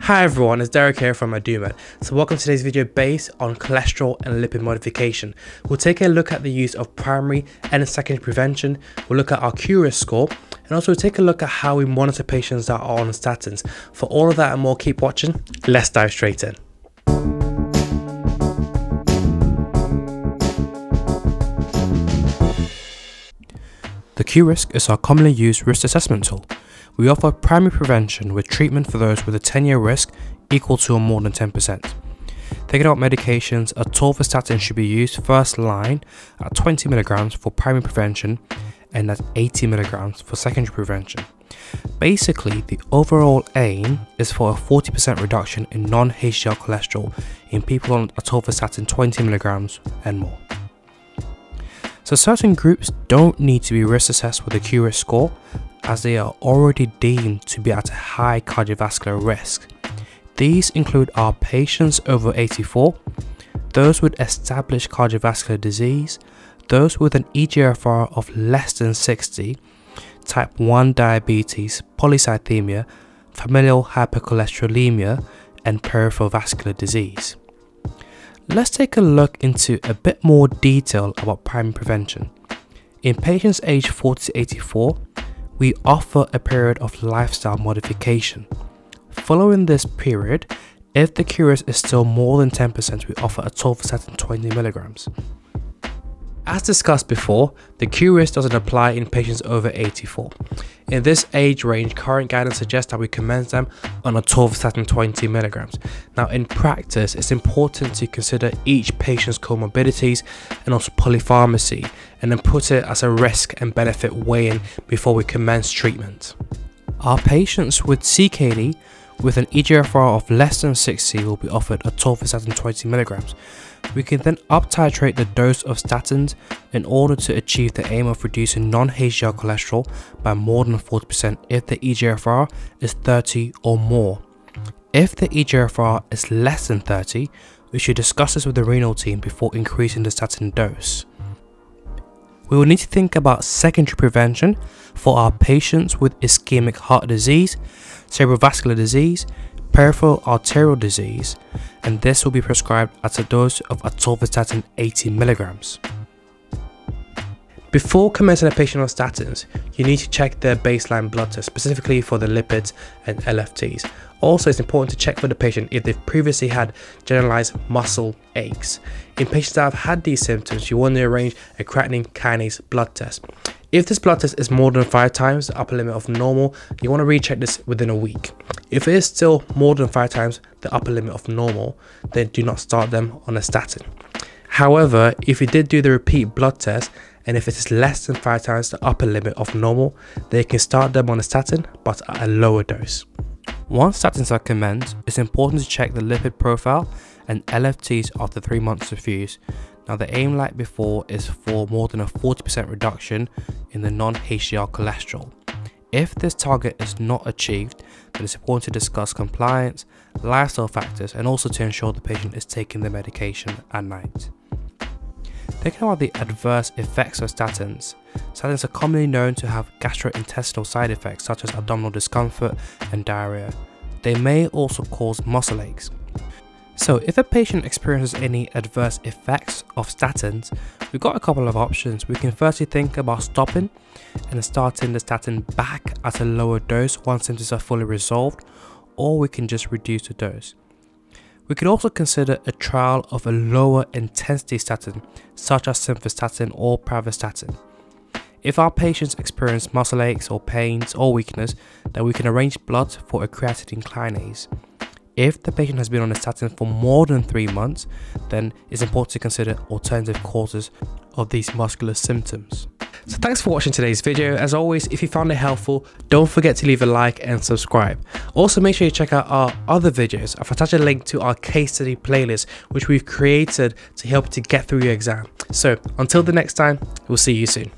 Hi everyone, it's Derek here from Adumet. So welcome to today's video based on cholesterol and lipid modification. We'll take a look at the use of primary and secondary prevention. We'll look at our QRISK score and also take a look at how we monitor patients that are on statins. For all of that and more, keep watching. Let's dive straight in. The QRISK is our commonly used risk assessment tool. We offer primary prevention with treatment for those with a 10-year risk equal to or more than 10%. Thinking about medications, atorvastatin should be used first line at 20 mg for primary prevention and at 80 mg for secondary prevention. Basically, the overall aim is for a 40% reduction in non-HDL cholesterol in people on atorvastatin 20 mg and more. So certain groups don't need to be risk assessed with a QRISK score, as they are already deemed to be at a high cardiovascular risk. These include our patients over 84, those with established cardiovascular disease, those with an eGFR of less than 60, type 1 diabetes, polycythemia, familial hypercholesterolemia, and peripheral vascular disease. Let's take a look into a bit more detail about primary prevention. In patients aged 40 to 84, we offer a period of lifestyle modification. Following this period, if the QRISK is still more than 10%, we offer atorvastatin 20 mg. As discussed before, the QRISK doesn't apply in patients over 84. In this age range, current guidance suggests that we commence them on atorvastatin 20 mg. Now in practice, it's important to consider each patient's comorbidities and also polypharmacy, and then put it as a risk and benefit weigh-in before we commence treatment. Our patients with CKD with an eGFR of less than 60 will be offered atorvastatin 20 mg. We can then up-titrate the dose of statins in order to achieve the aim of reducing non-HDL cholesterol by more than 40% if the eGFR is 30 or more. If the eGFR is less than 30, we should discuss this with the renal team before increasing the statin dose. We will need to think about secondary prevention for our patients with ischemic heart disease, cerebrovascular disease, peripheral arterial disease, and this will be prescribed at a dose of atorvastatin 80 mg. Before commencing a patient on statins, you need to check their baseline blood test, specifically for the lipids and LFTs. Also, it's important to check for the patient if they've previously had generalized muscle aches. In patients that have had these symptoms, you want to arrange a creatinine kinase blood test. If this blood test is more than 5 times the upper limit of normal, you want to recheck this within a week. If it is still more than 5 times the upper limit of normal, then do not start them on a statin. However, if you did do the repeat blood test, and if it is less than 5 times the upper limit of normal, then you can start them on a statin, but at a lower dose. Once statins are commenced, it's important to check the lipid profile and LFTs after 3 months of use. Now the aim, like before, is for more than a 40% reduction in the non-HDL cholesterol. If this target is not achieved, then it's important to discuss compliance, lifestyle factors, and also to ensure the patient is taking the medication at night. Thinking about the adverse effects of statins. Statins are commonly known to have gastrointestinal side effects such as abdominal discomfort and diarrhea. They may also cause muscle aches. So if a patient experiences any adverse effects of statins, we've got a couple of options. We can firstly think about stopping and starting the statin back at a lower dose once symptoms are fully resolved, or we can just reduce the dose. We could also consider a trial of a lower intensity statin, such as simvastatin or pravastatin. If our patients experience muscle aches or pains or weakness, then we can arrange blood for a creatinine kinase. If the patient has been on a statin for more than 3 months, then it's important to consider alternative causes of these muscular symptoms. So thanks for watching today's video. As always, if you found it helpful, don't forget to leave a like and subscribe. Also, make sure you check out our other videos. I've attached a link to our case study playlist, which we've created to help you to get through your exam. So until the next time, we'll see you soon.